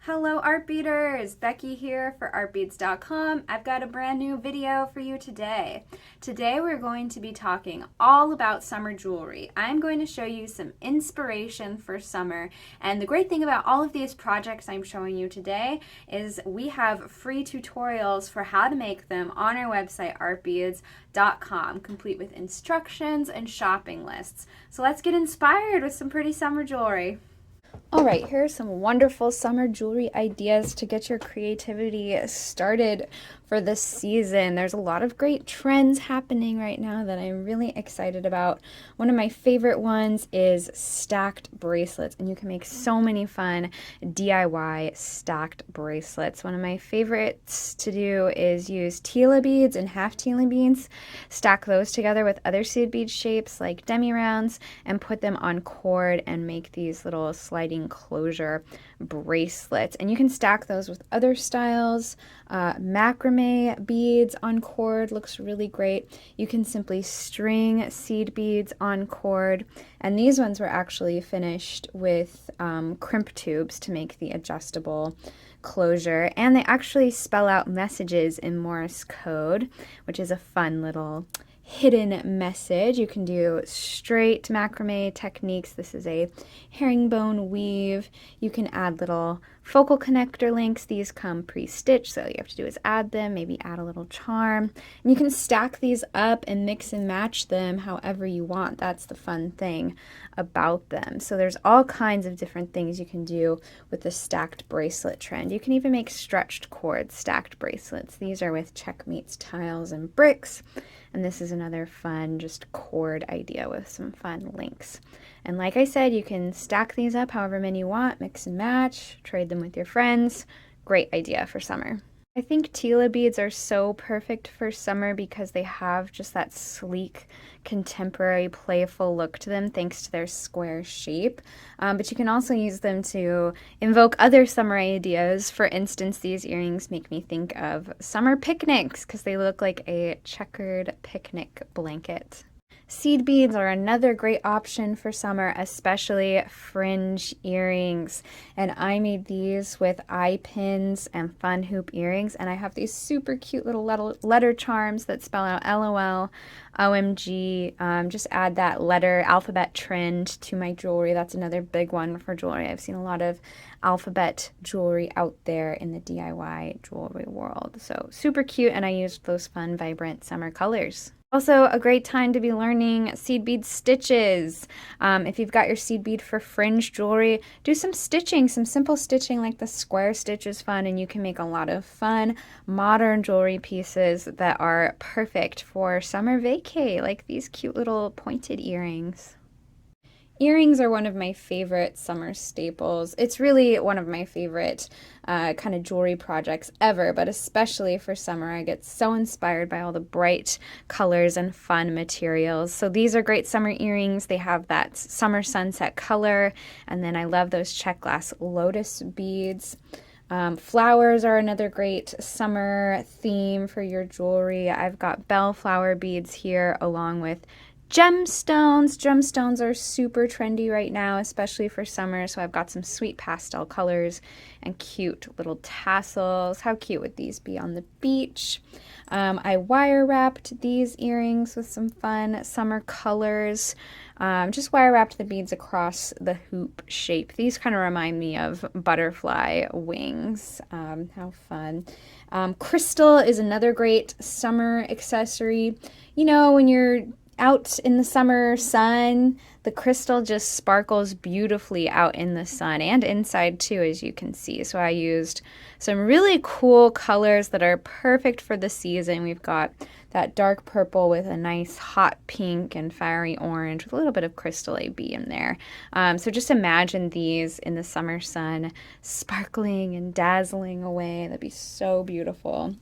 Hello Art Beaters! Becky here for artbeads.com. I've got a brand new video for you today. Today we're going to be talking all about summer jewelry. I'm going to show you some inspiration for summer, and the great thing about all of these projects I'm showing you today is we have free tutorials for how to make them on our website artbeads.com, complete with instructions and shopping lists. So let's get inspired with some pretty summer jewelry. All right, here are some wonderful summer jewelry ideas to get your creativity started for this season. There's a lot of great trends happening right now that I'm really excited about. One of my favorite ones is stacked bracelets, and you can make so many fun DIY stacked bracelets. One of my favorites to do is use Tila beads and half Tila beads, stack those together with other seed bead shapes like demi rounds, and put them on cord and make these little sliding closure bracelets. And you can stack those with other styles. Macrame beads on cord looks really great. You can simply string seed beads on cord, and these ones were actually finished with crimp tubes to make the adjustable closure, and they actually spell out messages in Morse code, which is a fun little hidden message. You can do straight macrame techniques. This is a herringbone weave. You can add little focal connector links. These come pre-stitched, so all you have to do is add them, maybe add a little charm. And you can stack these up and mix and match them however you want. That's the fun thing about them. So there's all kinds of different things you can do with the stacked bracelet trend. You can even make stretched cord stacked bracelets. These are with Checkmates tiles and bricks. And this is another fun, just cord idea with some fun links. And like I said, you can stack these up however many you want, mix and match, trade them with your friends. Great idea for summer. I think Tila beads are so perfect for summer because they have just that sleek, contemporary, playful look to them thanks to their square shape. But you can also use them to invoke other summer ideas. For instance, these earrings make me think of summer picnics because they look like a checkered picnic blanket. Seed beads are another great option for summer, especially fringe earrings. And I made these with eye pins and fun hoop earrings. And I have these super cute little letter charms that spell out LOL, OMG. Just add that letter alphabet trend to my jewelry. That's another big one for jewelry. I've seen a lot of alphabet jewelry out there in the DIY jewelry world. So super cute, and I used those fun, vibrant summer colors. Also, a great time to be learning seed bead stitches. If you've got your seed bead for fringe jewelry, do some stitching, some simple stitching like the square stitch is fun, and you can make a lot of fun modern jewelry pieces that are perfect for summer vacay, like these cute little pointed earrings. Earrings are one of my favorite summer staples. It's really one of my favorite kind of jewelry projects ever, but especially for summer, I get so inspired by all the bright colors and fun materials. So these are great summer earrings. They have that summer sunset color, and then I love those check glass lotus beads. Flowers are another great summer theme for your jewelry. I've got bellflower beads here along with gemstones. Gemstones are super trendy right now, especially for summer, so I've got some sweet pastel colors and cute little tassels. How cute would these be on the beach? I wire wrapped these earrings with some fun summer colors. Just wire wrapped the beads across the hoop shape. These kind of remind me of butterfly wings. How fun. Crystal is another great summer accessory. You know, when you're out in the summer sun, the crystal just sparkles beautifully out in the sun and inside too, as you can see. So I used some really cool colors that are perfect for the season. We've got that dark purple with a nice hot pink and fiery orange with a little bit of crystal AB in there. So just imagine these in the summer sun sparkling and dazzling away. That'd be so beautiful.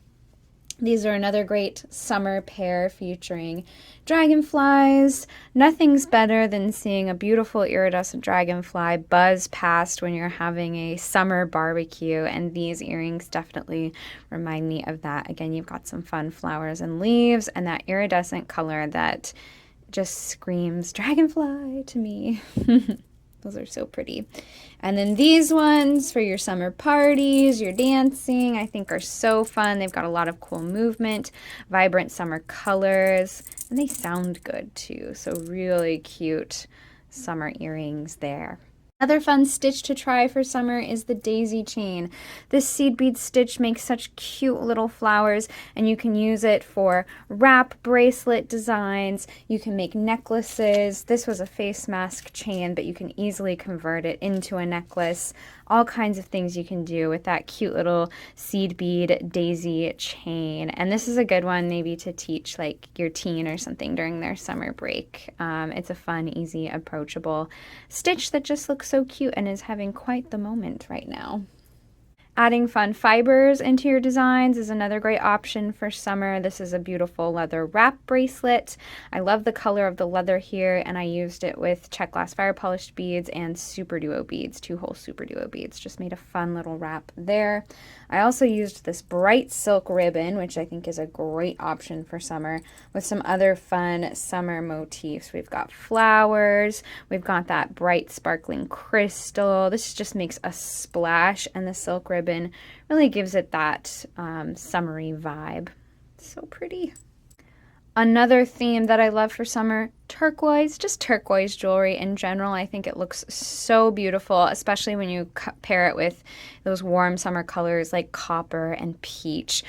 These are another great summer pair featuring dragonflies. Nothing's better than seeing a beautiful iridescent dragonfly buzz past when you're having a summer barbecue, and these earrings definitely remind me of that. Again, you've got some fun flowers and leaves and that iridescent color that just screams dragonfly to me. Those are so pretty. And then these ones for your summer parties, your dancing, I think are so fun. They've got a lot of cool movement, vibrant summer colors, and they sound good too. So really cute summer earrings there. Another fun stitch to try for summer is the daisy chain. This seed bead stitch makes such cute little flowers, and you can use it for wrap bracelet designs. You can make necklaces. This was a face mask chain, but you can easily convert it into a necklace. All kinds of things you can do with that cute little seed bead daisy chain. And this is a good one maybe to teach like your teen or something during their summer break. It's a fun, easy, approachable stitch that just looks so cute and is having quite the moment right now. Adding fun fibers into your designs is another great option for summer. This is a beautiful leather wrap bracelet. I love the color of the leather here, and I used it with Czech Glass Fire Polished beads and Super Duo beads, 2-hole Super Duo beads. Just made a fun little wrap there. I also used this bright silk ribbon, which I think is a great option for summer, with some other fun summer motifs. We've got flowers, we've got that bright sparkling crystal. This just makes a splash, and the silk ribbon really gives it that summery vibe. So pretty. Another theme that I love for summer, turquoise, just turquoise jewelry in general. I think it looks so beautiful, especially when you pair it with those warm summer colors like copper and peach.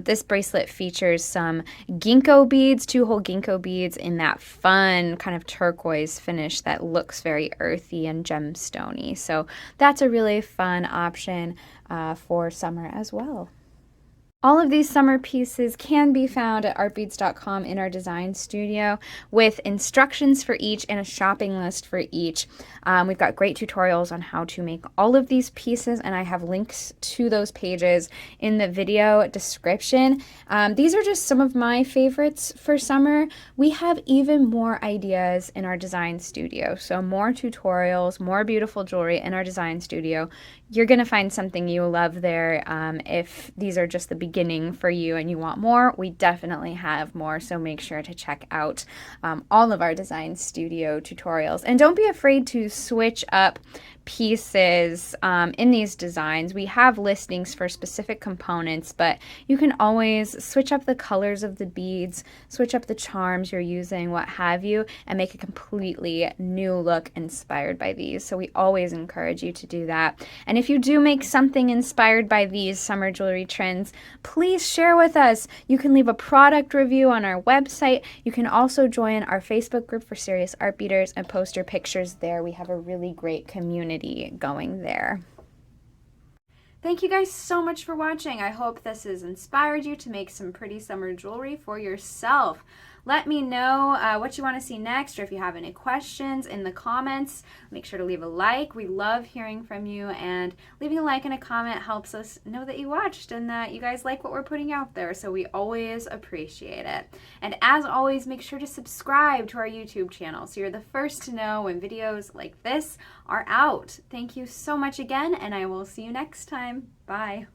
This bracelet features some ginkgo beads, 2-hole ginkgo beads in that fun kind of turquoise finish that looks very earthy and gemstony. So that's a really fun option for summer as well. All of these summer pieces can be found at artbeads.com in our design studio with instructions for each and a shopping list for each. We've got great tutorials on how to make all of these pieces, and I have links to those pages in the video description. These are just some of my favorites for summer. We have even more ideas in our design studio, so more tutorials, more beautiful jewelry in our design studio. You're going to find something you love there. If these are just the beginning for you and you want more, we definitely have more, so make sure to check out all of our design studio tutorials. And don't be afraid to switch up pieces in these designs. We have listings for specific components, but you can always switch up the colors of the beads, switch up the charms you're using, what have you, and make a completely new look inspired by these. So we always encourage you to do that. And if you do make something inspired by these summer jewelry trends, please share with us. You can leave a product review on our website. You can also join our Facebook group for Serious Art Beaters and post your pictures there. We have a really great community going there. Thank you guys so much for watching. I hope this has inspired you to make some pretty summer jewelry for yourself. Let me know what you want to see next, or if you have any questions in the comments. Make sure to leave a like. We love hearing from you, and leaving a like and a comment helps us know that you watched and that you guys like what we're putting out there, so we always appreciate it. And as always, make sure to subscribe to our YouTube channel so you're the first to know when videos like this are out. Thank you so much again, and I will see you next time. Bye.